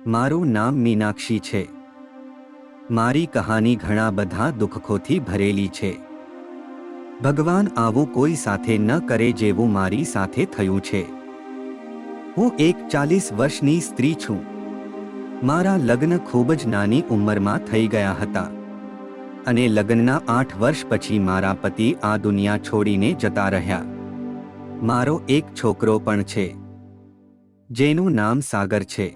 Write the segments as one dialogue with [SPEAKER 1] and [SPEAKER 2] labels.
[SPEAKER 1] મારું નામ મીનાક્ષી છે। મારી કહાની ઘણા બધા દુઃખોથી ભરેલી છે। ભગવાન આવું કોઈ સાથે ન કરે જેવું મારી સાથે થયું છે। હું એક 40 વર્ષની સ્ત્રી છું। મારા લગ્ન ખૂબ જ નાની ઉંમરમાં થઈ ગયા હતા અને લગ્નના 8 વર્ષ પછી મારા પતિ આ દુનિયા છોડીને જતા રહ્યા। મારો એક છોકરો પણ છે જેનું નામ સાગર છે।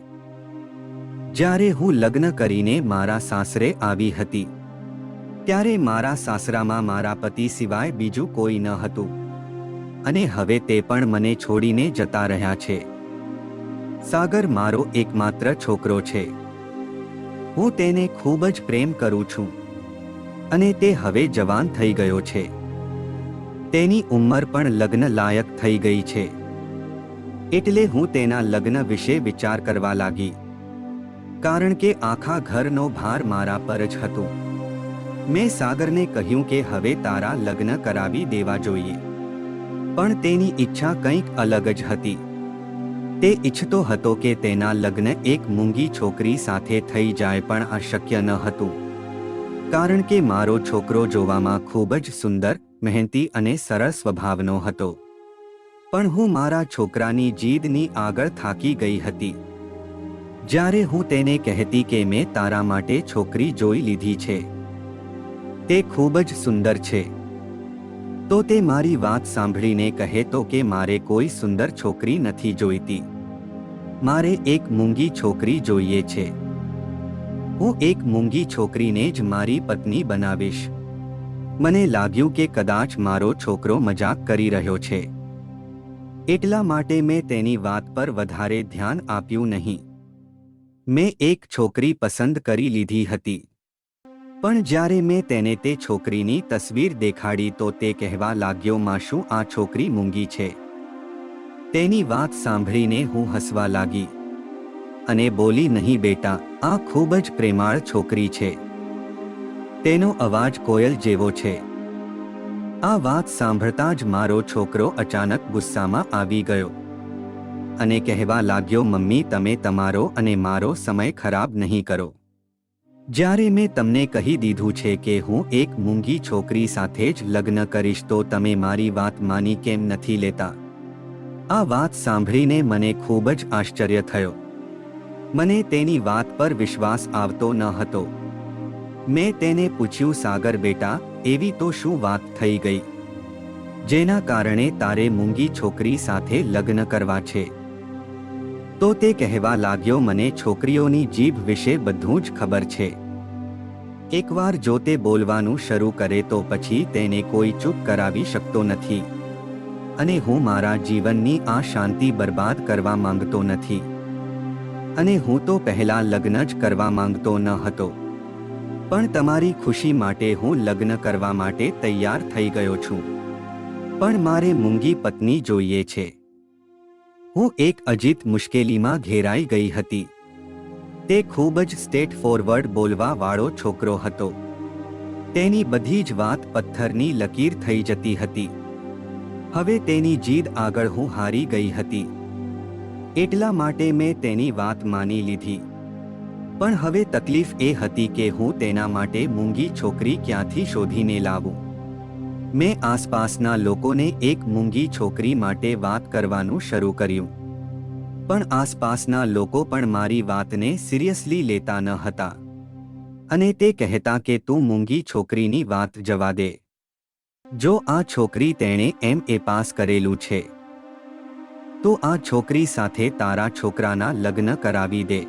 [SPEAKER 1] જ્યારે હું લગ્ન કરીને મારા સાસરે આવી હતી ત્યારે મારા સાસરામાં મારા પતિ સિવાય બીજું કોઈ ન હતું અને હવે તે પણ મને છોડીને જતા રહ્યા છે। સાગર મારો એકમાત્ર છોકરો છે। હું તેને ખૂબ જ પ્રેમ કરું છું અને તે હવે જવાન થઈ ગયો છે। તેની ઉંમર પણ લગ્ન લાયક થઈ ગઈ છે એટલે હું તેના લગ્ન વિશે વિચાર કરવા લાગી કારણ કે આખા ઘરનો ભાર મારા પર જ હતો। મેં સાગરને કહ્યું કે હવે તારા લગ્ન કરાવી દેવા જોઈએ પણ તેની ઈચ્છા કંઈક અલગ જ હતી। તે ઈચ્છતો હતો કે તેના લગ્ન એક મૂંગી છોકરી સાથે થઈ જાય પણ આ શક્ય ન હતું કારણ કે મારો છોકરો જોવામાં ખૂબ જ સુંદર, મહેનતી અને સરળ સ્વભાવનો હતો પણ હું મારા છોકરાની જીદની આગળ થાકી ગઈ હતી। જ્યારે હું તેને કહેતી કે મેં તારા માટે છોકરી જોઈ લીધી છે, તે ખૂબ જ સુંદર છે, તો તે મારી વાત સાંભળીને કહેતો કે મારે કોઈ સુંદર છોકરી નથી જોઈતી, મારે એક મૂંગી છોકરી જોઈએ છે। હું એક મૂંગી છોકરીને જ મારી પત્ની બનાવીશ। મને લાગ્યું કે કદાચ મારો છોકરો મજાક કરી રહ્યો છે એટલા માટે મેં તેની વાત પર વધારે ધ્યાન આપ્યું નહીં। મેં એક છોકરી પસંદ કરી લીધી હતી પણ જ્યારે મેં તેને તે છોકરીની તસવીર દેખાડી તો તે કહેવા લાગ્યો માં શું આ છોકરી મૂંગી છે। તેની વાત સાંભળીને હું હસવા લાગી અને બોલી નહીં બેટા, આ ખૂબ જ પ્રેમાળ છોકરી છે, તેનો અવાજ કોયલ જેવો છે। આ વાત સાંભળતા જ મારો છોકરો અચાનક ગુસ્સામાં આવી ગયો અને કહેવા લાગ્યો મમ્મી તમે તમારો અને મારો સમય ખરાબ નહીં કરો। જ્યારે મેં તમને કહી દીધું છે કે હું એક મૂંગી છોકરી સાથે જ લગ્ન કરીશ તો તમે મારી વાત માની કેમ નથી લેતા। આ વાત સાંભળીને મને ખૂબ જ આશ્ચર્ય થયો। મને તેની વાત પર વિશ્વાસ આવતો ન હતો। મેં તેને પૂછ્યું સાગર બેટા, એવી તો શું વાત થઈ ગઈ જેના કારણે તારે મૂંગી છોકરી સાથે લગ્ન કરવા છે? તો તે કહેવા લાગ્યો મને છોકરીઓની જીભ વિશે બધું જ ખબર છે। એકવાર જો તે બોલવાનું શરૂ કરે તો પછી તેને કોઈ ચૂપ કરાવી શકતો નથી અને હું મારા જીવનની આ શાંતિ બરબાદ કરવા માંગતો નથી અને હું તો પહેલા લગ્ન જ કરવા માંગતો ન હતો પણ તમારી ખુશી માટે હું લગ્ન કરવા માટે તૈયાર થઈ ગયો છું પણ મારે મૂંગી પત્ની જોઈએ છે। હું એક અજીત મુશ્કેલીમાં ઘેરાઈ ગઈ હતી। તે ખૂબ જ સ્ટ્રેટ ફોરવર્ડ બોલવા વાળો છોકરો હતો। તેની બધી જ વાત પથ્થરની લકીર થઈ જતી હતી। હવે તેની જીદ આગળ હું હારી ગઈ હતી એટલા માટે મેં તેની વાત માની લીધી પણ હવે તકલીફ એ હતી કે હું તેના માટે મૂંગી છોકરી ક્યાંથી શોધીને લાવું। મેં આસપાસના લોકોને એક મૂંગી છોકરી માટે વાત કરવાનું શરૂ કર્યું પણ આસપાસના લોકો પણ મારી વાતને સિરિયસલી લેતા ન હતા અને તે કહેતા કે તું મૂંગી છોકરીની વાત જવા દે, જો આ છોકરી તેણે MA પાસ કરેલું છે તો આ છોકરી સાથે તારા છોકરાના લગ્ન કરાવી દે।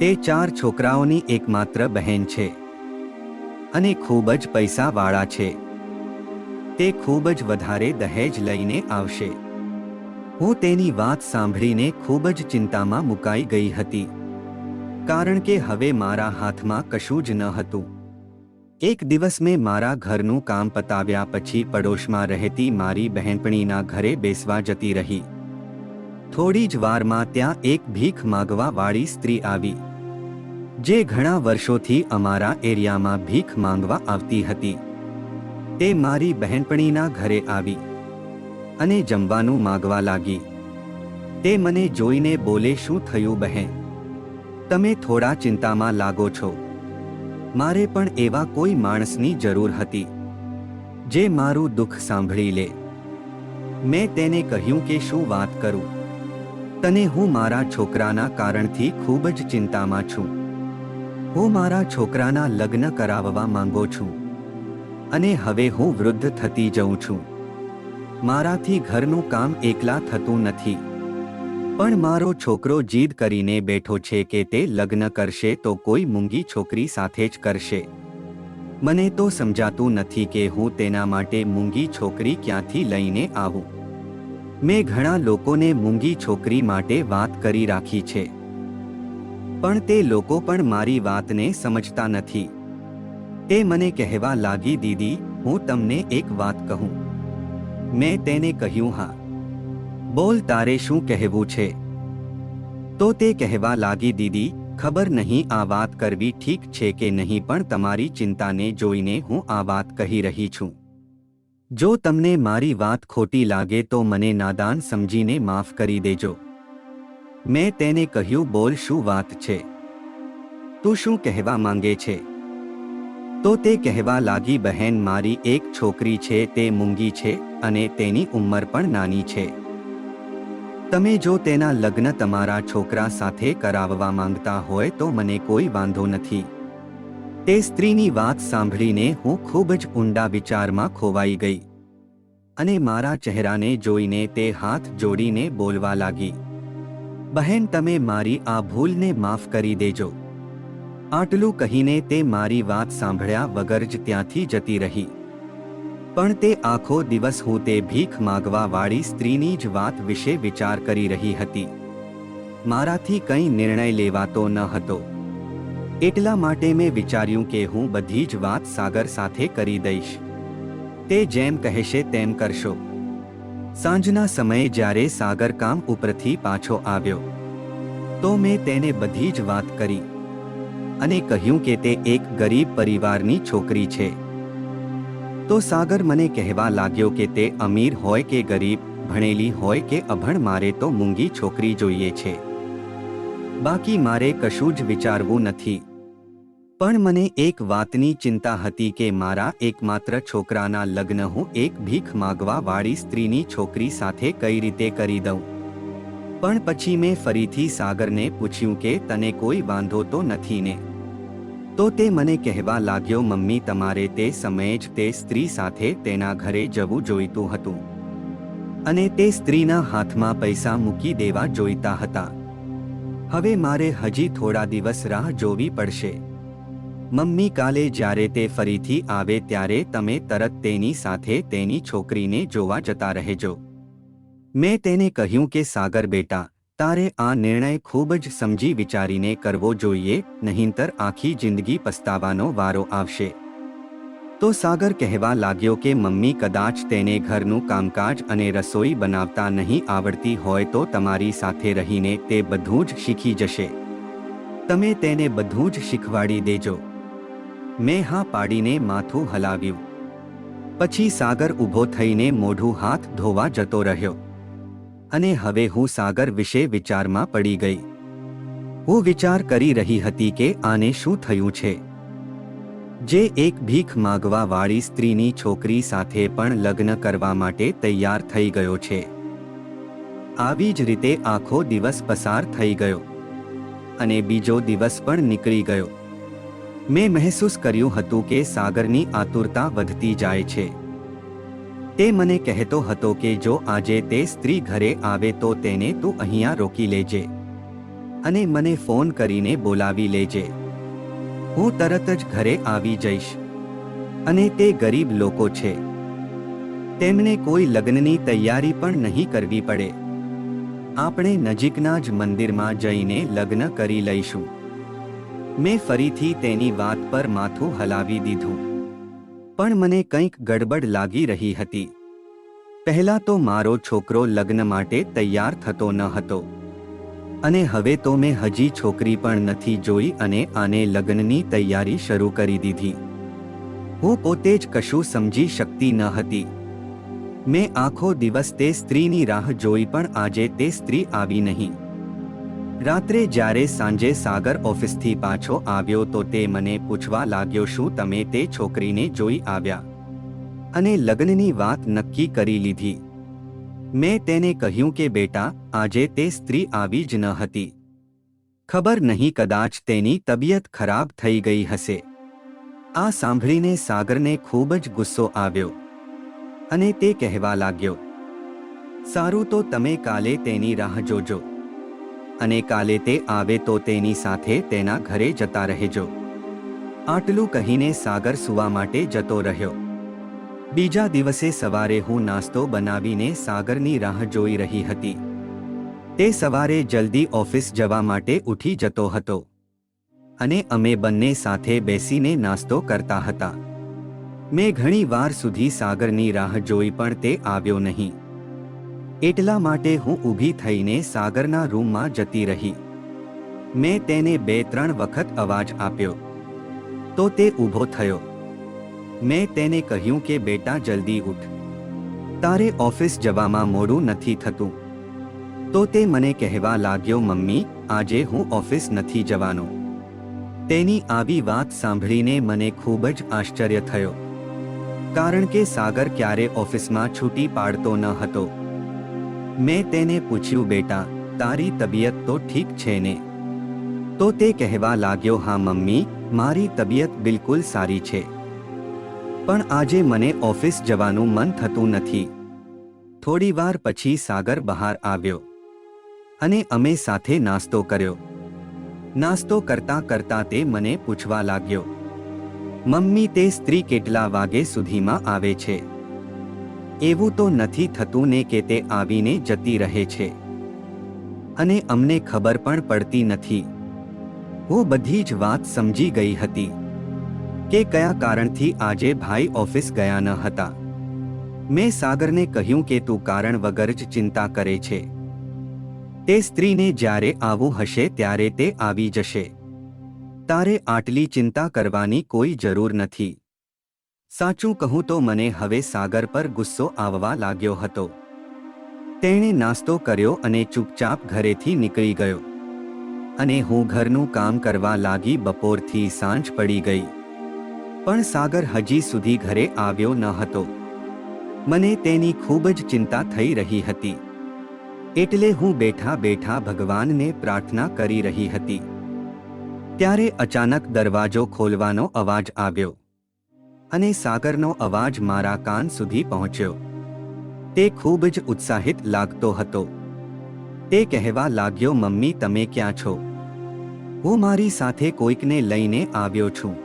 [SPEAKER 1] તે 4 છોકરાઓની એકમાત્ર બહેન છે અને ખૂબ જ પૈસાવાળા છે। તે ખૂબ જ વધારે દહેજ લઈને આવશે। હું તેની વાત સાંભળીને ખૂબ જ ચિંતામાં મુકાઈ ગઈ હતી કારણ કે હવે મારા હાથમાં કશું જ ન હતું। એક દિવસ મેં મારા ઘરનું કામ પતાવ્યા પછી પડોશમાં રહેતી મારી બહેનપણીના ઘરે બેસવા જતી રહી। થોડી જ વારમાં ત્યાં એક ભીખ માંગવા વાળી સ્ત્રી આવી જે ઘણા વર્ષોથી અમારા એરિયામાં ભીખ માંગવા આવતી હતી। તે મારી બહેનપણીના ઘરે આવી અને જમવાનું માંગવા લાગી। તે મને જોઈને બોલે શું થયું બહેન, તમે થોડા ચિંતામાં લાગો છો. મારે પણ એવા કોઈ માણસની જરૂર હતી જે મારું દુઃખ સાંભળી લે. મેં તેને કહ્યું કે શું વાત કરું તને, હું મારા છોકરાના કારણથી ખૂબ જ ચિંતામાં છું. હું મારા છોકરાના લગ્ન કરાવવા માંગુ છું અને હવે હું વૃદ્ધ થતી જઉં છું. મારાથી ઘરનું કામ એકલા થતું નથી. પણ મારો છોકરો જીદ કરીને બેઠો છે કે તે લગ્ન કરશે તો કોઈ મૂંગી છોકરી સાથે જ કરશે. મને તો સમજાતું નથી કે હું તેના માટે મૂંગી છોકરી ક્યાંથી લઈને આવું. મેં ઘણા લોકોને મૂંગી છોકરી માટે વાત કરી રાખી છે, પણ તે લોકો પણ મારી વાતને સમજતા નથી. તે મને કહેવા લાગી, દીદી, હું તમને એક વાત કહું. મેં તેને કહ્યું, હા બોલ, તારે શું કહેવું છે? તો તે કહેવા લાગી, દીદી, ખબર નહીં આ વાત કરવી ઠીક છે કે નહીં, પણ તમારી ચિંતાને જોઈને હું આ વાત કહી રહી છું. જો તમને મારી વાત ખોટી લાગે તો મને નાદાન સમજીને માફ કરી દેજો. મેં તેને કહ્યું, બોલ, શું વાત છે? તું શું કહેવા માંગે છે? તો તે કહેવા લાગી, બહેન, મારી એક છોકરી છે, તે મૂંગી છે અને તેની ઉંમર પણ નાની છે. તમે જો તેના લગ્ન તમારા છોકરા સાથે કરાવવા માંગતા હોય તો મને કોઈ વાંધો નથી. તે સ્ત્રીની વાત સાંભળીને હું ખૂબ જ ઊંડા વિચારમાં ખોવાઈ ગઈ અને મારા ચહેરાને જોઈને તે હાથ જોડીને બોલવા લાગી, બહેન, તમે મારી આ ભૂલને માફ કરી દેજો. આટલું કહીને તે મારી વાત સાંભળ્યા વગર જ ત્યાંથી જતી રહી. પણ તે આખો દિવસ હું તે ભીખ માગવા વાળી સ્ત્રીની જ વાત વિશે વિચાર કરી રહી હતી. મારાથી કંઈ નિર્ણય લેવાતો ન હતો. એટલા માટે મેં વિચાર્યું કે હું બધી જ વાત સાગર સાથે કરી દઈશ. તે જેમ કહેશે તેમ કરશો. સાંજના સમયે જ્યારે સાગર કામ ઉપરથી પાછો આવ્યો તો મેં તેને બધી જ વાત કરી અને કહ્યું કે તે એક ગરીબ પરિવારની છોકરી છે. તો સાગર મને કહેવા લાગ્યો કે તે અમીર હોય કે ગરીબ, ભણેલી હોય કે અભણ, મારે તો મૂંગી છોકરી જોઈએ છે. બાકી મારે કશું જ વિચારવું નથી. પણ મને એક વાતની ચિંતા હતી કે મારા એકમાત્ર છોકરાના લગ્ન હું એક ભીખ માગવા વાળી સ્ત્રીની છોકરી સાથે કઈ રીતે કરી દઉં. પણ પછી મેં ફરીથી સાગરને પૂછ્યું કે તને કોઈ વાંધો તો નથી ને? તો તે મને કહેવા લાગ્યો, મમ્મી, તમારે તે સમયે જ તે સ્ત્રી સાથે તેના ઘરે જવું જોઈતું હતું અને તે સ્ત્રીના હાથમાં પૈસા મૂકી દેવા જોઈતા હતા. હવે મારે હજી થોડા દિવસ રાહ જોવી પડશે. મમ્મી, કાલે જ્યારે તે ફરીથી આવે ત્યારે તમે તરત તેની સાથે તેની છોકરીને જોવા જતા રહેજો. મેં તેને કહ્યું કે સાગર બેટા, તારે આ નિર્ણય ખૂબ જ સમજી વિચારીને કરવો જોઈએ, નહીંતર આખી જિંદગી પસ્તાવાનો વારો આવશે. તો સાગર કહેવા લાગ્યો કે મમ્મી, કદાચ તેને ઘરનું કામકાજ અને રસોઈ બનાવતા નહીં આવડતી હોય તો તમારી સાથે રહીને તે બધું જ શીખી જશે. તમે તેને બધું જ શીખવાડી દેજો. મેં હા પાડીને માથું હલાવ્યું. પછી સાગર ઊભો થઈને મોઢું હાથ ધોવા જતો રહ્યો અને હવે હું સાગર વિશે વિચારમાં પડી ગઈ. હું વિચાર કરી રહી હતી કે આને શું થયું છે જે એક ભીખ માગવા વાળી સ્ત્રીની છોકરી સાથે પણ લગ્ન કરવા માટે તૈયાર થઈ ગયો છે. આવી જ રીતે આખો દિવસ પસાર થઈ ગયો અને બીજો દિવસ પણ નીકળી ગયો. મેં મહેસૂસ કર્યું હતું કે સાગરની આતુરતા વધતી જાય છે. તે મને કહેતો હતો કે જો આજે તે સ્ત્રી ઘરે આવે તો તેને તું અહીંયા રોકી લેજે અને મને ફોન કરીને બોલાવી લેજે. હું તરત જ ઘરે આવી જઈશ. અને તે ગરીબ લોકો છે, તેમને કોઈ લગ્નની તૈયારી પણ નહીં કરવી પડે. આપણે નજીકના જ મંદિરમાં જઈને લગ્ન કરી લઈશું. મેં ફરીથી તેની વાત પર માથું હલાવી દીધું. પણ મને કંઈક ગડબડ લાગી રહી હતી. પહેલા તો મારો છોકરો લગ્ન માટે તૈયાર થતો ન હતો અને હવે તો મેં હજી છોકરી પણ નથી જોઈ અને આને લગ્નની તૈયારી શરૂ કરી દીધી. હું પોતે જ કશું સમજી શકતી ન હતી. મેં આખો દિવસ તે સ્ત્રીની રાહ જોઈ પણ આજે તે સ્ત્રી આવી નહીં. રાત્રે જ્યારે સાંજે સાગર ઓફિસથી પાછો આવ્યો તો તે મને પૂછવા લાગ્યો, શું તમે તે છોકરીને જોઈ આવ્યા અને લગ્નની વાત નક્કી કરી લીધી? મેં તેને કહ્યું કે બેટા, આજે તે સ્ત્રી આવી જ ન હતી. ખબર નહીં, કદાચ તેની તબિયત ખરાબ થઈ ગઈ હશે. આ સાંભળીને સાગરને ખૂબ જ ગુસ્સો આવ્યો અને તે કહેવા લાગ્યો, સારું, તો તમે કાલે તેની રાહ જોજો અને કાલે તે આવે તો તેની સાથે તેના ઘરે જતા રહેજો. આટલું કહીને સાગર સૂવા માટે જતો રહ્યો. બીજા દિવસે સવારે હું નાસ્તો બનાવીને સાગરની રાહ જોઈ રહી હતી. તે સવારે જલ્દી ઓફિસ જવા માટે ઉઠી જતો હતો અને અમે બંને સાથે બેસીને નાસ્તો કરતા હતા. મેં ઘણી વાર સુધી સાગરની રાહ જોઈ પણ તે આવ્યો નહીં. એટલા માટે હું ઊભી થઈને સાગરના રૂમમાં જતી રહી. મેં તેને 2-3 વખત અવાજ આપ્યો તો તે ઊભો થયો. મેં તેને કહ્યું કે બેટા, જલ્દી ઉઠ, તારે ઓફિસ જવામાં મોડું નથી થતું. તો તે મને કહેવા લાગ્યો, મમ્મી, આજે હું ઓફિસ નથી જવાનો. તેની આવી વાત સાંભળીને મને ખૂબ જ આશ્ચર્ય થયો, કારણ કે સાગર ક્યારે ઓફિસમાં છૂટી પાડતો ન હતો. મેં તેને પૂછ્યું, બેટા, તારી તબિયત તો ઠીક છે ને? તો તે કહેવા લાગ્યો, હા મમ્મી, મારી તબિયત બિલકુલ સારી છે, પણ આજે મને ઓફિસ જવાનું મન થતું નથી. થોડી વાર પછી સાગર બહાર આવ્યો અને અમે સાથે નાસ્તો કર્યો. નાસ્તો કરતા કરતા તે મને પૂછવા લાગ્યો, મમ્મી, તે સ્ત્રી કેટલા વાગે સુધીમાં આવે છે? એવું તો નથી થતું ને કે તે આવીને જતી રહે છે અને અમને ખબર પણ પડતી નથી? હું બધી જ વાત સમજી ગઈ હતી કે કયા કારણથી આજે ભાઈ ઓફિસ ગયા ન હતા. મેં સાગરને કહ્યું કે તું કારણ વગર જ ચિંતા કરે છે. તે સ્ત્રીને જ્યારે આવું હશે ત્યારે તે આવી જશે. તારે આટલી ચિંતા કરવાની કોઈ જરૂર નથી. સાચું કહું તો મને હવે સાગર પર ગુસ્સો આવવા લાગ્યો હતો. તેણે નાસ્તો કર્યો અને ચૂપચાપ ઘરેથી નીકળી ગયો અને હું ઘરનું કામ કરવા લાગી. બપોરથી સાંજ પડી ગઈ પણ સાગર હજી સુધી ઘરે આવ્યો ન હતો. મને તેની ખૂબ જ ચિંતા થઈ રહી હતી. એટલે હું બેઠા બેઠા ભગવાનને પ્રાર્થના કરી રહી હતી. ત્યારે અચાનક દરવાજો ખોલવાનો અવાજ આવ્યો અને સાગરનો અવાજ મારા કાન સુધી પહોંચ્યો. તે ખૂબ જ ઉત્સાહિત લાગતો હતો. તે કહેવા લાગ્યો, મમ્મી, તમે ક્યાં છો? હું મારી સાથે કોઈકને લઈને આવ્યો છું.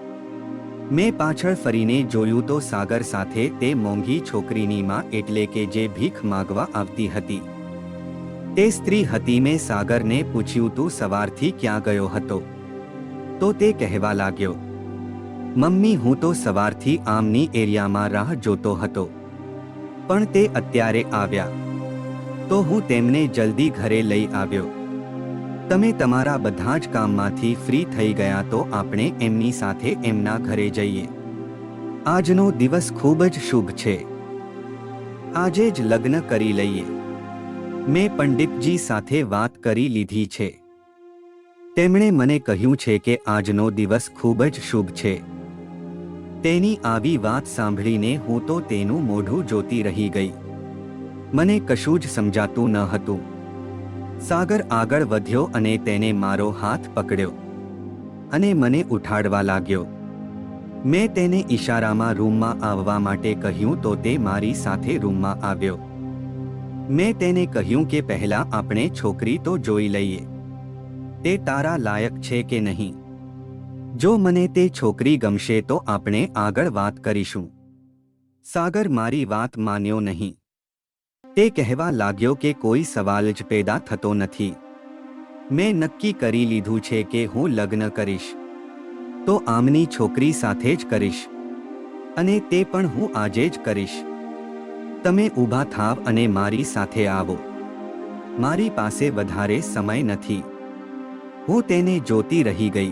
[SPEAKER 1] મેં પાછળ ફરીને જોયું તો સાગર સાથે તે મોંઘી છોકરીની માં, એટલે કે જે ભીખ માગવા આવતી હતી, તે સ્ત્રી હતી. મેં સાગરને પૂછ્યું, તું સવારથી ક્યાં ગયો હતો? તો તે કહેવા લાગ્યો, મમ્મી, હું તો સવારથી આમની એરિયામાં રાહ જોતો હતો, પણ તે અત્યારે આવ્યા તો હું તેમને જલ્દી ઘરે લઈ આવ્યો. તમે તમારા બધા જ કામમાંથી ફ્રી થઈ ગયા તો આપણે એમની સાથે એમના ઘરે જઈએ. આજનો દિવસ ખૂબ જ શુભ છે. આજે જ લગ્ન કરી લઈએ. મેં પંડિતજી સાથે વાત કરી લીધી છે. તેમણે મને કહ્યું છે કે આજનો દિવસ ખૂબ જ શુભ છે. તેની આવી વાત સાંભળીને હું તો તેનું મોઢું જોતી રહી ગઈ. મને કશું જ સમજાતું ન હતું. સાગર આગળ વધ્યો અને તેને મારો હાથ પકડ્યો અને મને ઉઠાડવા લાગ્યો. મેં તેને ઈશારામાં રૂમમાં આવવા માટે કહ્યું તો તે મારી સાથે રૂમમાં આવ્યો. મેં તેને કહ્યું કે પહેલા આપણે છોકરી તો જોઈ લઈએ. તે તારા લાયક છે કે નહીં? જો મને તે છોકરી ગમશે તો આપણે આગળ વાત કરીશું. સાગર મારી વાત માન્યો નહીં. તે કહેવા લાગ્યો કે કોઈ સવાલ જ પેદા થતો નથી. મેં નક્કી કરી લીધું છે કે હું લગ્ન કરીશ તો આમની છોકરી સાથે જ કરીશ અને તે પણ હું આજે જ કરીશ. તમે ઊભા થાવ અને મારી સાથે આવો. મારી પાસે વધારે સમય નથી. હું તેને જોતી રહી ગઈ.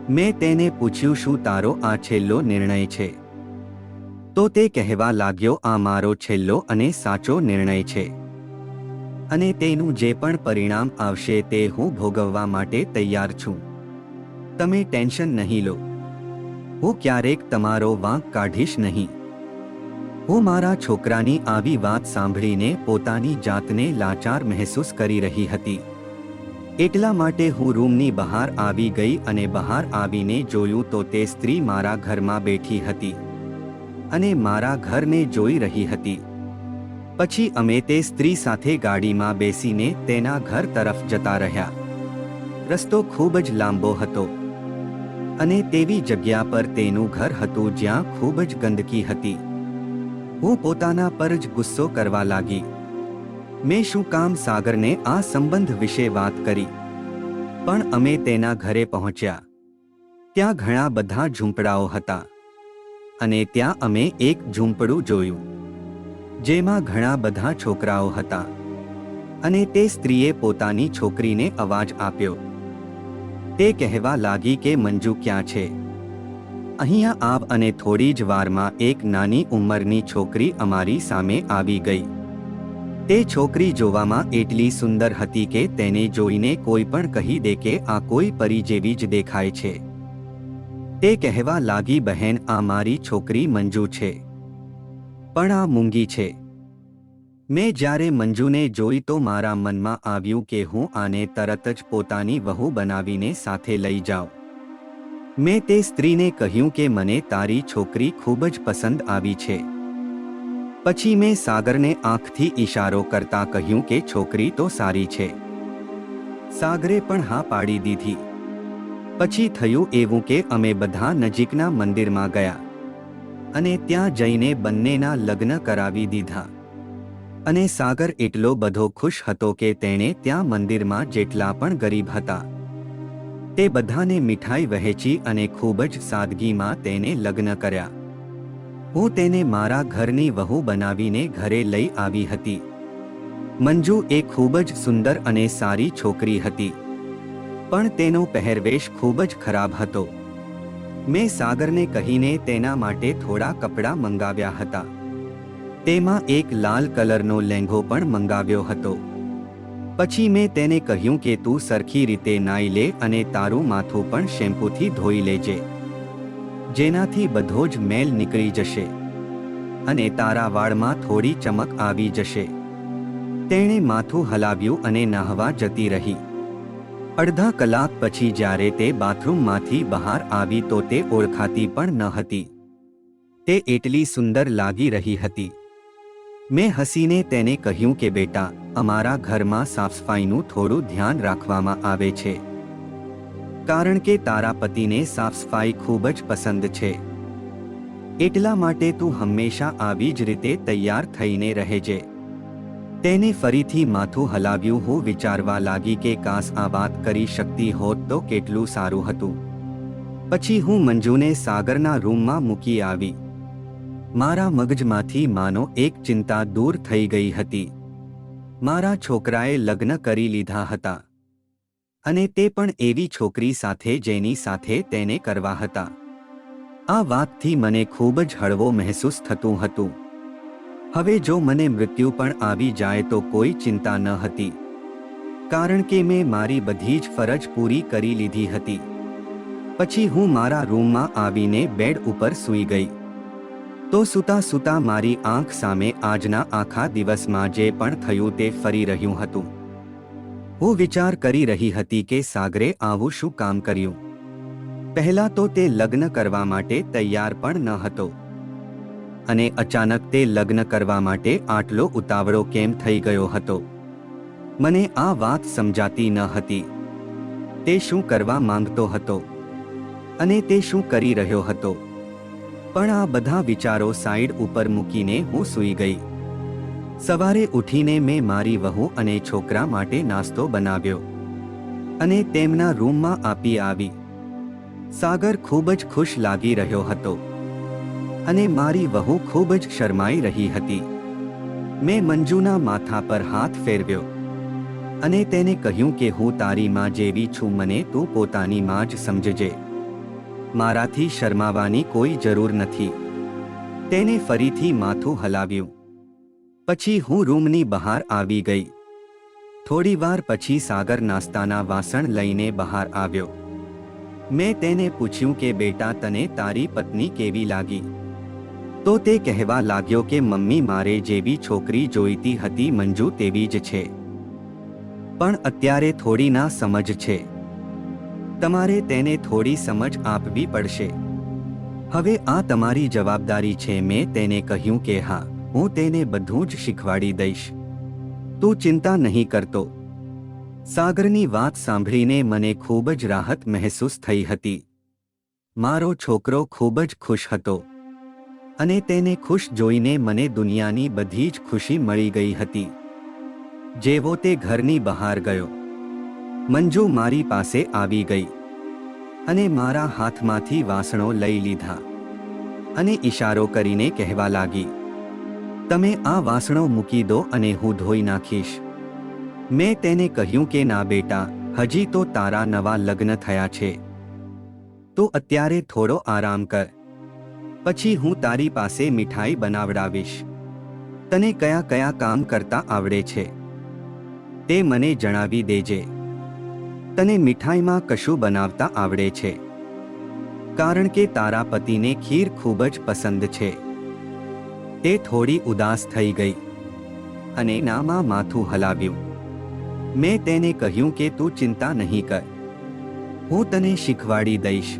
[SPEAKER 1] મેં તેને પૂછ્યું, શું તારો આ છેલ્લો નિર્ણય છે? તો તે કહેવા લાગ્યો, આ મારો છેલ્લો અને સાચો નિર્ણય છે. અને તેનું જે પણ પરિણામ આવશે તે હું ભોગવવા માટે તૈયાર છું. તમે ટેન્શન નહીં લો. હું ક્યારેક તમારો વાંક કાઢીશ નહીં. હું મારા છોકરાની આવી વાત સાંભળીને પોતાની જાતને લાચાર મહેસૂસ કરી રહી હતી. એટલા માટે હું રૂમની બહાર આવી ગઈ અને બહાર આવીને જોયું તો તે સ્ત્રી મારા ઘરમાં બેઠી હતી અને મારા ઘરને જોઈ રહી હતી. પછી અમે તે સ્ત્રી સાથે ગાડીમાં બેસીને તેના ઘર તરફ જતા રહ્યા. રસ્તો ખૂબ જ લાંબો હતો અને તેવી જગ્યા પર તેનું ઘર હતું જ્યાં ખૂબ જ ગંદકી હતી. હું પોતાના પર જ ગુસ્સો કરવા લાગી. મેં શું કામ સાગરને આ સંબંધ વિશે વાત કરી? પણ અમે તેના ઘરે પહોંચ્યા. ત્યાં ઘણા બધા ઝૂંપડાઓ હતા અને ત્યાં અમે એક ઝૂંપડું જોયું જેમાં ઘણા બધા છોકરાઓ હતા અને તે સ્ત્રીએ પોતાની છોકરીને અવાજ આપ્યો. તે કહેવા લાગી કે મંજુ ક્યાં છે? અહીંયા આવ. અને થોડી જ વારમાં એક નાની ઉંમરની છોકરી અમારી સામે આવી ગઈ. તે છોકરી જોવામાં એટલી સુંદર હતી કે તેને જોઈને કોઈ પણ કહી દે કે આ કોઈ પરી જેવી જ દેખાય છે. તે કહેવા લાગી, બહેન, આ મારી છોકરી મંજુ છે, પણ આ મૂંગી છે. મેં જ્યારે મંજુને જોઈ તો મારા મનમાં આવ્યું કે હું આને તરત જ પોતાની વહુ બનાવીને સાથે લઈ જાઉં. મેં તે સ્ત્રીને કહ્યું કે મને તારી છોકરી ખૂબ જ પસંદ આવી છે. પછી મેં સાગરને આંખથી ઈશારો કરતા કહ્યું કે છોકરી તો સારી છે. સાગરે પણ હા પાડી દીધી. પછી થયું એવું કે અમે બધા નજીકના મંદિરમાં ગયા અને ત્યાં જઈને બંનેના લગ્ન કરાવી દીધા. અને સાગર એટલો બધો ખુશ હતો કે તેણે ત્યાં મંદિરમાં જેટલા પણ ગરીબ હતા તે બધાને મીઠાઈ વહેંચી અને ખૂબ જ સાદગીમાં તેને લગ્ન કર્યા. હું તેને મારા ઘરની વહુ બનાવીને ઘરે લઈ આવી હતી. મંજુ એ ખૂબ જ સુંદર અને સારી છોકરી હતી, પણ તેનો પહેરવેશ ખૂબ જ ખરાબ હતો. મેં સાગરને કહીને તેના માટે થોડા કપડાં મંગાવ્યા હતા. તેમાં એક લાલ કલરનો લહેંગો પણ મંગાવ્યો હતો. પછી મેં તેને કહ્યું કે તું સરખી રીતે નાઈ લે અને તારું માથું પણ શેમ્પૂથી ધોઈ લેજે, જેનાથી બધો જ મેલ નીકળી જશે અને તારા વાળમાં થોડી ચમક આવી જશે. તેણે માથું હલાવ્યું અને નાહવા જતી રહી. અડધા કલાક પછી જ્યારે તે બાથરૂમમાંથી બહાર આવી તો તે ઓળખાતી પણ ન હતી. તે એટલી સુંદર લાગી રહી હતી. મેં હસીને તેને કહ્યું કે બેટા, અમારા ઘરમાં સાફસફાઈનું થોડું ધ્યાન રાખવામાં આવે છે, કારણ કે તારા પતિને સાફસફાઈ ખૂબ જ પસંદ છે. એટલા માટે તું હંમેશા આવી જ રીતે તૈયાર થઈને રહેજે. તેને ફરીથી માથું હલાવ્યું. હું વિચારવા લાગી કે કાશ આ વાત કરી શકતી હોત તો કેટલું સારું હતું. પછી હું મંજુને સાગરના રૂમમાં મૂકી આવી. મારા મગજમાંથી માનો એક ચિંતા દૂર થઈ ગઈ હતી. મારા છોકરાએ લગ્ન કરી લીધા હતા અને તે પણ એવી છોકરી સાથે જેની સાથે તેને કરવા હતા. આ વાતથી મને ખૂબ જ હળવો મહેસૂસ થતું હતું. હવે જો મને મૃત્યુ પણ આવી જાય તો કોઈ ચિંતા ન હતી, કારણ કે મેં મારી બધી જ ફરજ પૂરી કરી લીધી હતી. પછી હું મારા રૂમમાં આવીને બેડ ઉપર સૂઈ ગઈ. તો સૂતા સૂતા મારી આંખ સામે આજના આખા દિવસમાં જે પણ થયું તે ફરી રહ્યું હતું. હું વિચાર કરી રહી હતી કે સાગરે આવું શું કામ કર્યું. પહેલા તો તે લગ્ન કરવા માટે તૈયાર પણ ન હતો અને અચાનક તે લગ્ન કરવા માટે આટલો ઉતાવળો કેમ થઈ ગયો હતો. મને આ વાત સમજાતી ન હતી. તે શું કરવા માંગતો હતો અને તે શું કરી રહ્યો હતો. પણ આ બધા વિચારો સાઈડ ઉપર મૂકીને હું સૂઈ ગઈ. સવારે ઉઠીને મેં મારી વહુ અને છોકરા માટે નાસ્તો બનાવ્યો અને તેમના રૂમમાં આપી આવી. સાગર ખૂબ જ ખુશ લાગી રહ્યો હતો અને મારી વહુ ખૂબ જ શરમાઈ રહી હતી. મેં મંજુના માથા પર હાથ ફેરવ્યો અને તેને કહ્યું કે હું તારી માં જેવી છું, મને તું પોતાની માં જ સમજજે. મારાથી શરમાવાની કોઈ જરૂર નથી. તેને ફરીથી માથું હલાવ્યું. પછી હું રૂમની બહાર આવી ગઈ. થોડીવાર પછી સાગર નાસ્તાના વાસણ લઈને બહાર આવ્યો. મેં તેને પૂછ્યું કે બેટા, તને તારી પત્ની કેવી લાગી? તો તે કહેવા લાગ્યો કે મમ્મી, મારે જેવી છોકરી જોઈતી હતી મંજુ તેવી જ છે, પણ અત્યારે થોડી ના સમજ છે. તમારે તેને થોડી સમજ આપવી પડશે. હવે આ તમારી જવાબદારી છે. મેં તેને કહ્યું કે હા, હું તેને બધું જ શીખવાડી દઈશ, તું ચિંતા નહીં કરતો. સાગરની વાત સાંભળીને મને ખૂબ જ રાહત મહેસૂસ થઈ હતી. મારો છોકરો ખૂબ જ ખુશ હતો અને તેને ખુશ જોઈને મને દુનિયાની બધી જ ખુશી મળી ગઈ હતી. જેવો તે ઘરની બહાર ગયો, મંજુ મારી પાસે આવી ગઈ અને મારા હાથમાંથી વાસણો લઈ લીધા અને ઈશારો કરીને કહેવા લાગી, તમે આ વાસણો મૂકી દો અને હું ધોઈ નાખીશ. મેં તેને કહ્યું કે ના બેટા, હજી તો તારા નવા લગ્ન થયા છે, તો અત્યારે થોડો આરામ કર, પછી હું તારી પાસે મીઠાઈ બનાવડાવીશ. તને કયા કયા કામ કરતા આવડે છે તે મને જણાવી દેજે. તને મીઠાઈમાં કશું બનાવતા આવડે છે? કારણ કે તારા પતિને ખીર ખૂબ જ પસંદ છે. તે થોડી ઉદાસ થઈ ગઈ અને નામાં માથું હલાવ્યું. મેં તેને કહ્યું કે તું ચિંતા નહીં કર, હું તને શીખવાડી દઈશ.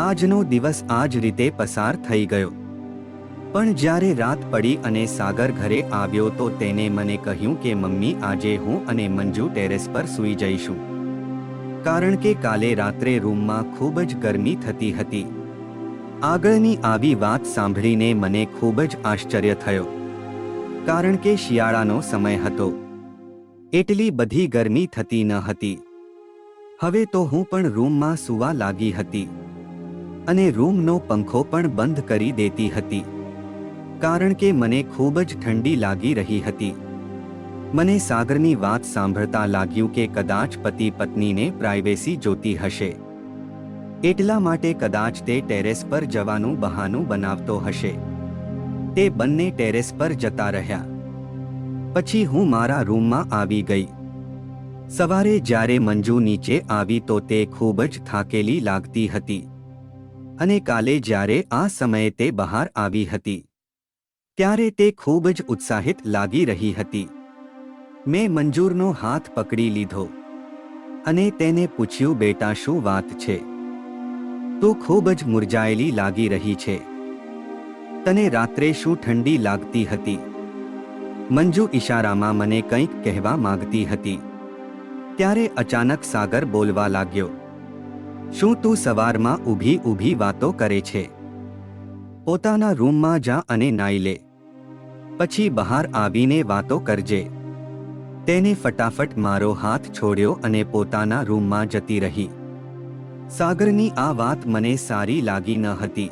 [SPEAKER 1] આજનો દિવસ આ જ રીતે પસાર થઈ ગયો. પણ જ્યારે રાત પડી અને સાગર ઘરે આવ્યો તો તેને મને કહ્યું કે મમ્મી, આજે હું અને મંજુ ટેરેસ પર સૂઈ જઈશું, કારણ કે કાલે રાત્રે રૂમમાં ખૂબ જ ગરમી થતી હતી. આગળની આવી વાત સાંભળીને મને ખૂબ જ આશ્ચર્ય થયો, કારણ કે શિયાળાનો સમય હતો, એટલી બધી ગરમી થતી ન હતી. હવે તો હું પણ રૂમમાં સૂવા લાગી હતી અને રૂમનો પંખો પણ બંધ કરી દેતી હતી, કારણ કે મને ખૂબ જ ઠંડી લાગી રહી હતી. મને સાગરની વાત સાંભળતા લાગ્યું કે કદાચ પતિ પત્નીને પ્રાઇવેસી જોતી હશે, એટલા માટે કદાચ તે ટેરેસ પર જવાનું બહાનું બનાવતો હશે. તે બંને ટેરેસ પર જતા રહ્યા. પછી હું મારા રૂમમાં આવી ગઈ. સવારે જ્યારે મંજુ નીચે આવી તો તે ખૂબ જ થાકેલી લાગતી હતી અને કાલે જ્યારે આ સમયે તે બહાર આવી હતી ત્યારે તે ખૂબ જ ઉત્સાહિત લાગી રહી હતી. મેં મંજૂરનો હાથ પકડી લીધો અને તેને પૂછ્યું, બેટા, શું વાત છે? તું ખૂબ જ મુરઝાયેલી લાગી રહી છે. તને રાત્રે શું ઠંડી લાગતી હતી? મંજુ ઈશારામાં મને કંઈક કહેવા માંગતી હતી. ત્યારે અચાનક સાગર બોલવા લાગ્યો, શું તું સવારમાં ઊભી ઊભી વાતો કરે છે? પોતાના રૂમમાં જા અને નાઈ લે, પછી બહાર આવીને વાતો કરજે. તેને ફટાફટ મારો હાથ છોડ્યો અને પોતાના રૂમમાં જતી રહી. સાગરની આ વાત મને સારી લાગી ન હતી,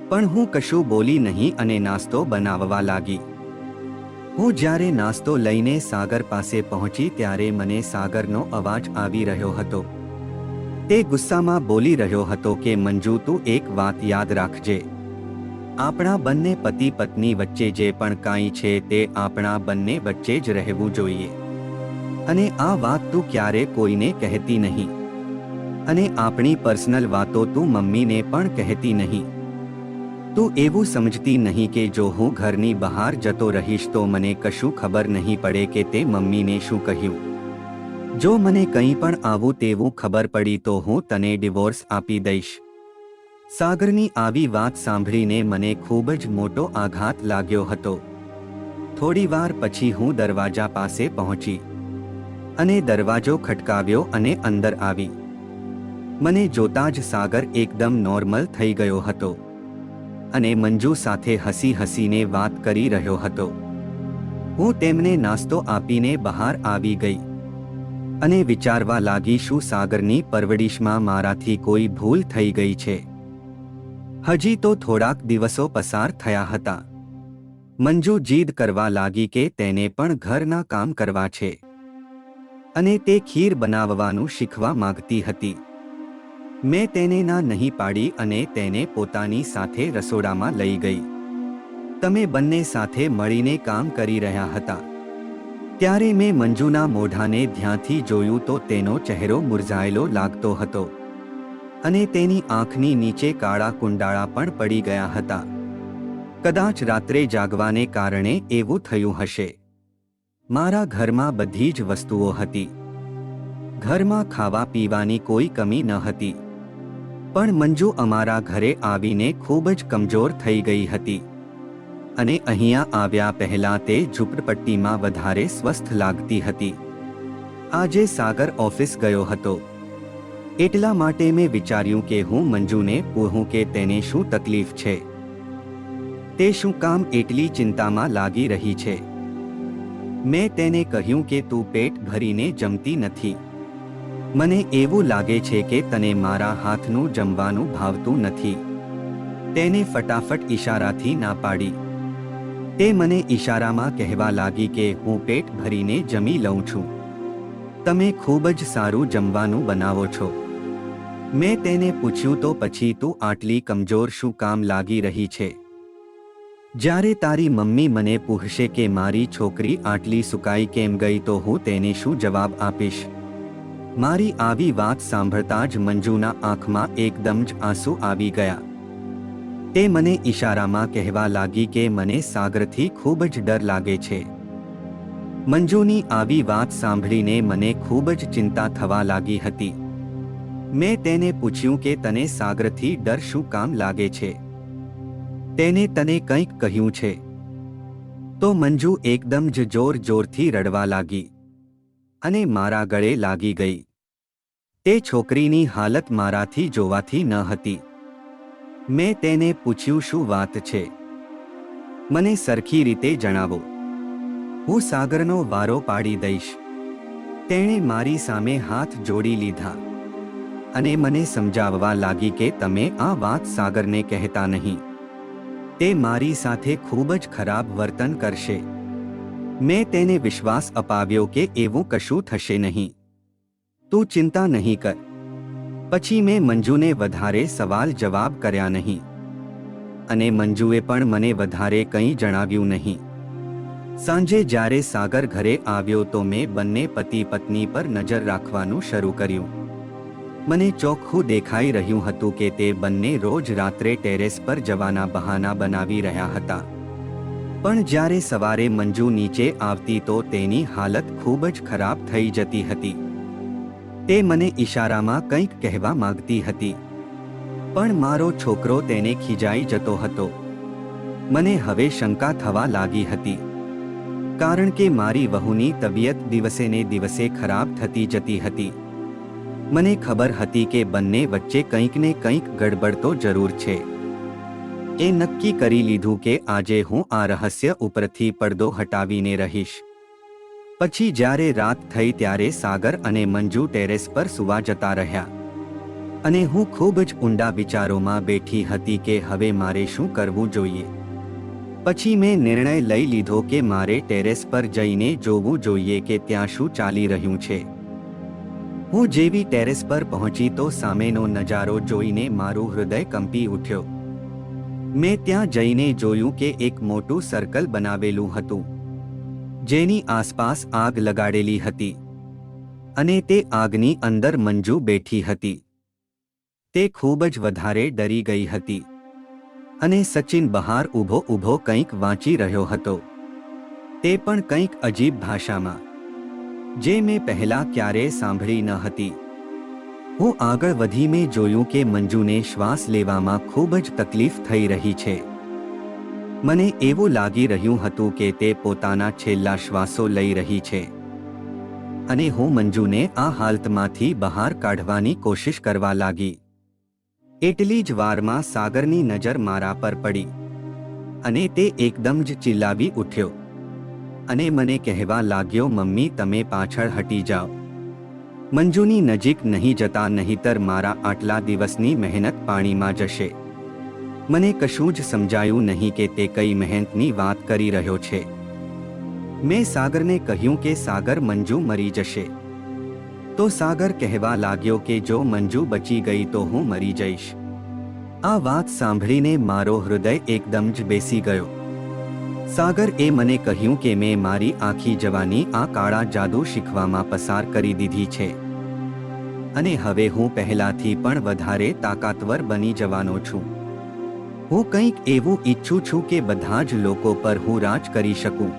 [SPEAKER 1] પણ હું કશું બોલી નહીં અને નાસ્તો બનાવવા લાગી. હું જ્યારે નાસ્તો લઈને સાગર પાસે પહોંચી ત્યારે મને સાગરનો અવાજ આવી રહ્યો હતો. તે ગુસ્સામાં બોલી રહ્યો હતો કે મંજુ, તું એક વાત યાદ રાખજે, આપણા બંને પતિ પત્ની વચ્ચે જે પણ કાંઈ છે તે આપણા બંને વચ્ચે જ રહેવું જોઈએ, અને આ વાત તું ક્યારે કોઈને કહેતી નહીં, અને આપણી પર્સનલ વાતો તું મમ્મીને પણ કહેતી નહીં. તું એવું સમજતી નહીં કે જો હું ઘરની બહાર જતો રહીશ તો મને કશું ખબર નહીં પડે કે તે મમ્મીને શું કહ્યું. જો મને કંઈ પણ આવું તેવું ખબર પડી તો હું તને ડિવોર્સ આપી દઈશ. સાગરની આવી વાત સાંભળીને મને ખૂબ જ મોટો આઘાત લાગ્યો હતો. થોડીવાર પછી હું દરવાજા પાસે પહોંચી અને દરવાજો ખટકાવ્યો અને અંદર આવી. મને જોતા જ સાગર એકદમ નોર્મલ થઈ ગયો હતો અને મંજુ સાથે હસી હસીને વાત કરી રહ્યો હતો. હું તેમને નાસ્તો આપીને બહાર આવી ગઈ અને વિચારવા લાગી, શું સાગરની પરવડિશમાં મારાથી કોઈ ભૂલ થઈ ગઈ છે? હજી તો થોડાક દિવસો પસાર થયા હતા. મંજુ જીદ કરવા લાગી કે તેને પણ ઘરના કામ કરવા છે અને તે ખીર બનાવવાનું શીખવા માંગતી હતી. મેં તેને ના નહીં પાડી અને તેને પોતાની સાથે રસોડામાં લઈ ગઈ. તમે બંને સાથે મળીને કામ કરી રહ્યા હતા. ત્યારે મેં મંજુના મોઢાને ધ્યાનથી જોયું તો તેનો ચહેરો મુરઝાયેલો લાગતો હતો અને તેની આંખની નીચે કાળા કુંડાળા પણ પડી ગયા હતા. કદાચ રાત્રે જાગવાને કારણે એવું થયું હશે. મારા ઘરમાં બધી જ વસ્તુઓ હતી. ઘરમાં ખાવા પીવાની કોઈ કમી ન હતી. પણ મંજુ અમારા ઘરે આવીને ખૂબ જ કમજોર થઈ ગઈ હતી અને અહીંયા આવ્યા પહેલા તે ઝૂંપડપટ્ટીમાં વધારે સ્વસ્થ લાગતી હતી. આજે સાગર ઓફિસ ગયો હતો એટલા માટે મેં વિચાર્યું કે હું મંજુને પૂછું કે તેને શું તકલીફ છે, તે શું કામ એટલી ચિંતામાં લાગી રહી છે. મેં તેને કહ્યું કે તું પેટ ભરીને જમતી નથી. મને એવું લાગે છે કે તને મારા હાથનું જમવાનું ભાવતું નથી. તેને ફટાફટ ઈશારાથી ના પાડી. તે મને ઈશારામાં કહેવા લાગી કે હું પેટ ભરીને જમી લઉં છું. તમે ખૂબ જ સારું જમવાનું બનાવો છો. મેં તેને પૂછ્યું તો પછી તું આટલી કમજોર શું કામ લાગી રહી છે? જ્યારે તારી મમ્મી મને પૂછશે કે મારી છોકરી આટલી સુકાઈ કેમ ગઈ તો હું તેને શું જવાબ આપીશ? મારી આવી વાત સાંભળતા જ મંજુના આંખમાં એકદમ જ આંસુ આવી ગયા. તે મને ઈશારામાં કહેવા લાગી કે મને સાગરથી ખૂબ જ ડર લાગે છે. મંજુની આવી વાત સાંભળીને મને ખૂબ જ ચિંતા થવા લાગી હતી. મેં તેને પૂછ્યું કે તને સાગરથી ડર શું કામ લાગે છે? તેને તને કંઈક કહ્યું છે? તો મંજુ એકદમ જ જોરથી રડવા લાગી અને મારા ગળે લાગી ગઈ. તે છોકરીની હાલત મારાથી જોવાથી ન હતી. મેં તેને પૂછ્યું શું વાત છે? મને સરખી રીતે જણાવો. હું સાગરનો વારો પાડી દઈશ. તેણે મારી સામે હાથ જોડી લીધા અને મને સમજાવવા લાગી કે તમે આ વાત સાગરને કહેતા નહીં. તે મારી સાથે ખૂબ જ ખરાબ વર્તન કરશે. મેં તેને વિશ્વાસ અપાવ્યો કે એવું કશું થશે નહીં. તું ચિંતા નહીં કર. પછી મેં મંજુને વધારે સવાલ જવાબ કર્યા નહીં અને મંજુએ પણ મને વધારે કંઈ જણાવ્યું નહીં. સાંજે જ્યારે સાગર ઘરે આવ્યો તો મેં બંને પતિ પત્ની પર નજર રાખવાનું શરૂ કર્યું. મને ચોખ્ખું દેખાઈ રહ્યું હતું કે તે બંને રોજ રાત્રે ટેરેસ પર જવાના બહાના બનાવી રહ્યા હતા. પણ જ્યારે સવારે મંજુ નીચે આવતી તો તેની હાલત ખૂબ જ ખરાબ થઈ જતી હતી. તે મને ઈશારામાં કંઈક કહેવા માંગતી હતી પણ મારો છોકરો તેને ખીજાઈ જતો હતો. મને હવે શંકા થવા લાગી હતી કારણ કે મારી વહુની તબિયત દિવસે ને દિવસે ખરાબ થતી જતી હતી. મને ખબર હતી કે બંને વચ્ચે કંઈક ને કંઈક ગડબડ તો જરૂર છે. એ નક્કી કરી લીધું કે આજે હું આ રહસ્ય ઉપરથી પડદો હટાવીને રહીશ. પછી જ્યારે રાત થઈ ત્યારે સાગર અને મંજુ ટેરેસ પર સૂવા જતા રહ્યા અને હું ખૂબ જ ઊંડા વિચારોમાં બેઠી હતી કે હવે મારે શું કરવું જોઈએ. પછી મેં નિર્ણય લઈ લીધો કે મારે ટેરેસ પર જઈને જોવું જોઈએ કે ત્યાં શું ચાલી રહ્યું છે. હું જેવી ટેરેસ પર પહોંચી તો સામેનો નજારો જોઈને મારું હૃદય કંપી ઉઠ્યો. મેં ત્યાં જઈને જોયું કે એક મોટું સર્કલ બનાવેલું હતું જેની આસપાસ આગ લગાડેલી હતી અને તે આગની અંદર મંજુ બેઠી હતી. તે ખૂબ જ વધારે ડરી ગઈ હતી અને સચિન બહાર ઊભો કંઈક વાંચી રહ્યો હતો. તે પણ કંઈક અજીબ ભાષામાં જે મેં પહેલા ક્યારેય સાંભળી ન હતી. હું આગળ વધી મેં જોયું કે મંજુને શ્વાસ લેવામાં ખૂબ જ તકલીફ થઈ રહી છે. મને એવું લાગી રહ્યું હતું કે તે પોતાના છેલ્લા શ્વાસો લઈ રહી છે અને હું મંજુને આ હાલતમાંથી બહાર કાઢવાની કોશિશ કરવા લાગી. એટલી જ વારમાં સાગરની નજર મારા પર પડી અને તે એકદમ જ ચિલ્લાવી ઉઠ્યો અને મને કહેવા લાગ્યો મમ્મી તમે પાછળ હટી જાઓ. મંજુની નજીક નહીં જતા નહીતર મારા આટલા દિવસની મહેનત પાણીમાં જશે. મને કશું જ સમજાયું નહીં કે તે કઈ મહેનતની વાત કરી રહ્યો છે. મેં સાગરને કહ્યું કે સાગર મંજુ મરી જશે. તો સાગર કહેવા લાગ્યો કે જો મંજુ બચી ગઈ તો હું મરી જઈશ. આ વાત સાંભળીને મારો હૃદય એકદમ જ બેસી ગયો. સાગરએ મને કહ્યું કે મેં મારી આખી જવાની આ કાળા જાદુ શીખવામાં પસાર કરી દીધી છે અને હવે હું પહેલાથી પણ વધારે તાકાતવર બની જવાનો છું. હું કંઈક એવું ઈચ્છું છું કે બધા જ લોકો પર હું રાજ કરી શકું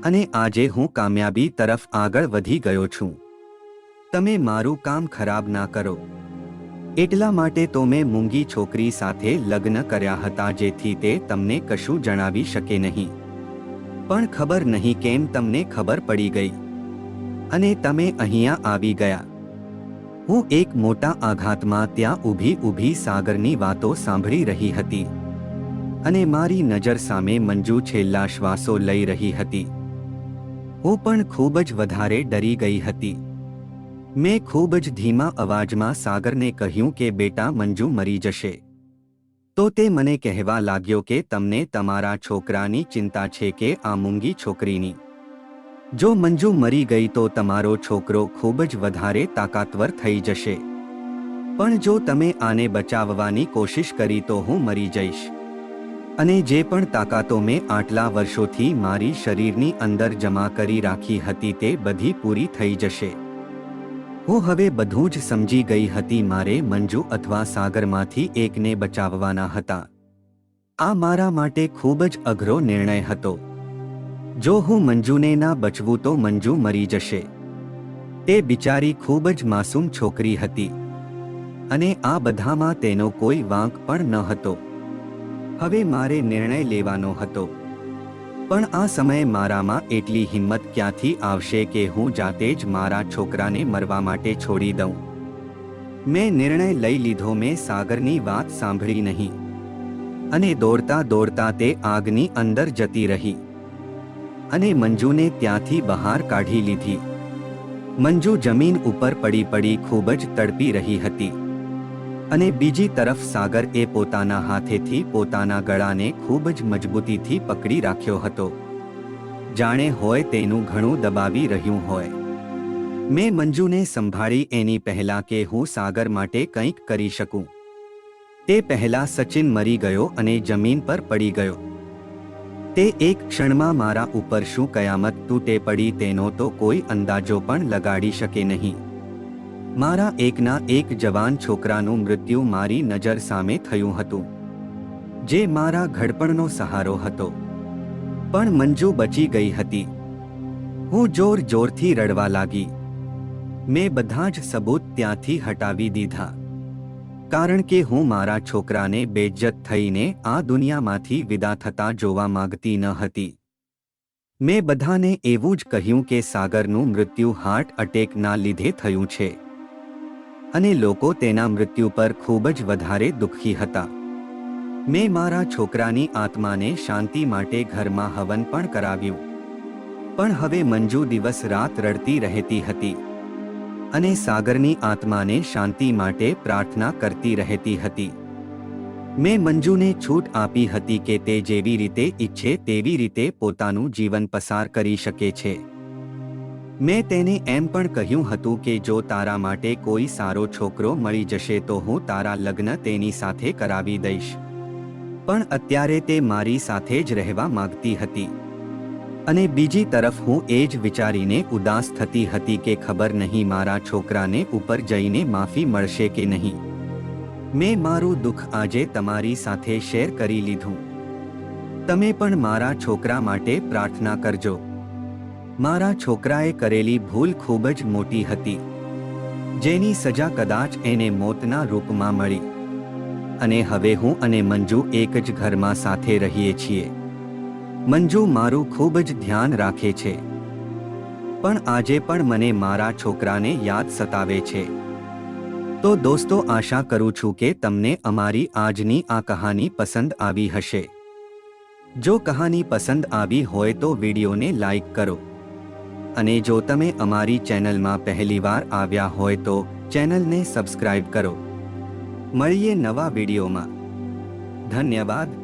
[SPEAKER 1] અને આજે હું કામયાબી તરફ આગળ વધી ગયો છું. તમે મારું કામ ખરાબ ના કરો એટલા માટે તો મેં મૂંગી છોકરી સાથે લગ્ન કર્યા હતા જેથી તે તમને કશું જણાવી શકે નહીં. પણ ખબર નહીં કેમ તમને ખબર પડી ગઈ અને તમે અહીંયા આવી ગયા. હું એક મોટા આઘાતમાં ત્યાં ઊભી સાગરની વાતો સાંભળી રહી હતી અને મારી નજર સામે મંજુ છેલ્લા શ્વાસો લઈ રહી હતી. હું પણ ખૂબ જ વધારે ડરી ગઈ હતી. મેં ખૂબ જ ધીમા અવાજમાં સાગરને કહ્યું કે બેટા મંજુ મરી જશે. તો તે મને કહેવા લાગ્યો કે તમને તમારા છોકરાની ચિંતા છે કે આ મૂંગી છોકરીની? જો મંજુ મરી ગઈ તો તમારો છોકરો ખૂબ જ વધારે તાકાતવર થઈ જશે. પણ જો તમે આને બચાવવાની કોશિશ કરી તો હું મરી જઈશ અને જે પણ તાકાતો મેં આટલા વર્ષોથી મારી શરીરની અંદર જમા કરી રાખી હતી તે બધી પૂરી થઈ જશે. હું હવે બધું જ સમજી ગઈ હતી. મારે મંજુ અથવા સાગરમાંથી એકને બચાવવાના હતા. આ મારા માટે ખૂબ જ અઘરો નિર્ણય હતો. જો હું મંજુને ના બચવું તો મંજુ મરી જશે. તે બિચારી ખૂબ જ માસૂમ છોકરી હતી અને આ બધામાં તેનો કોઈ વાંક પણ ન હતો. હવે મારે નિર્ણય લેવાનો હતો. પણ આ સમયે મારામાં એટલી હિંમત ક્યાંથી આવશે કે હું જાતે જ મારા છોકરાને મરવા માટે છોડી દઉં? મેં નિર્ણય લઈ લીધો. મેં સાગરની વાત સાંભળી નહીં અને દોડતા દોડતા તે આગની અંદર જતી રહી અને મંજુને ત્યાંથી બહાર કાઢી લીધી. મંજુ જમીન ઉપર પડી ખૂબ જ તડપી રહી હતી અને બીજી તરફ સાગરએ પોતાના હાથેથી પોતાના ગળાને ખૂબ જ મજબૂતીથી પકડી રાખ્યો હતો, જાણે હોય તેનું ઘણું દબાવી રહ્યું હોય. મેં મંજુને સંભાળી એની પહેલા કે હું સાગર માટે કંઈક કરી શકું. તે પહેલા સચિન મરી ગયો અને જમીન પર પડી ગયો. તે એક ક્ષણમાં મારા ઉપર શું કયામત તૂટે પડી તેનો તો કોઈ અંદાજો પણ લગાડી શકે નહીં. મારા એકના એક જવાન છોકરાનું મૃત્યુ મારી નજર સામે થયું હતું, જે મારા ઘડપણનો સહારો હતો. પણ મંજુ બચી ગઈ હતી. હું જોરથી રડવા લાગી. મેં બધા જ સબૂત ત્યાંથી હટાવી દીધા, કારણ કે હું મારા છોકરાને બેઇજ્જત થઈને આ દુનિયામાંથી વિદા થતા જોવા માંગતી ન હતી. મેં બધાને એવું જ કહ્યું કે સાગરનું મૃત્યુ હાર્ટ એટેકના લીધે થયું છે અને લોકો તેના મૃત્યુ પર ખૂબ જ વધારે દુઃખી હતા. મેં મારા છોકરાની આત્માને શાંતિ માટે ઘરમાં હવન પણ કરાવ્યું. પણ હવે મંજુ દિવસ રાત રડતી રહેતી હતી અને સાગરની આત્માને શાંતિ માટે પ્રાર્થના કરતી રહેતી હતી. મેં મંજુને છૂટ આપી હતી કે તે જેવી રીતે ઈચ્છે તેવી રીતે પોતાનું જીવન પસાર કરી શકે છે. મેં તેને એમ પણ કહ્યું હતું કે જો તારા માટે કોઈ સારો છોકરો મળી જશે તો હું તારા લગ્ન તેની સાથે કરાવી દઈશ. પણ અત્યારે તે મારી સાથે જ રહેવા માંગતી હતી અને બીજી તરફ હું એ જ વિચારીને ઉદાસ થતી હતી કે ખબર નહીં મારા છોકરાને ઉપર જઈને માફી મળશે કે નહીં. મેં મારું દુઃખ આજે તમારી સાથે શેર કરી લીધું. તમે પણ મારા છોકરા માટે પ્રાર્થના કરજો. મારા છોકરાએ કરેલી ભૂલ ખૂબ જ મોટી હતી, જેની સજા કદાચ એને મોતના રૂપમાં મળી અને હવે હું અને મંજુ એક જ ઘરમાં સાથે રહીએ છીએ. મંજુ મારું ખૂબ જ ધ્યાન રાખે છે, પણ આજે પણ મને મારા છોકરાને યાદ સતાવે છે. તો દોસ્તો, આશા કરું છું કે તમને અમારી આજની આ કહાની પસંદ આવી હશે. જો કહાની પસંદ આવી હોય તો વિડીયોને લાઈક કરો અને જો તમે અમારી ચેનલમાં પહેલીવાર આવ્યા હોય તો ચેનલને સબસ્ક્રાઇબ કરો. મળીએ નવા વિડીયોમાં. ધન્યવાદ.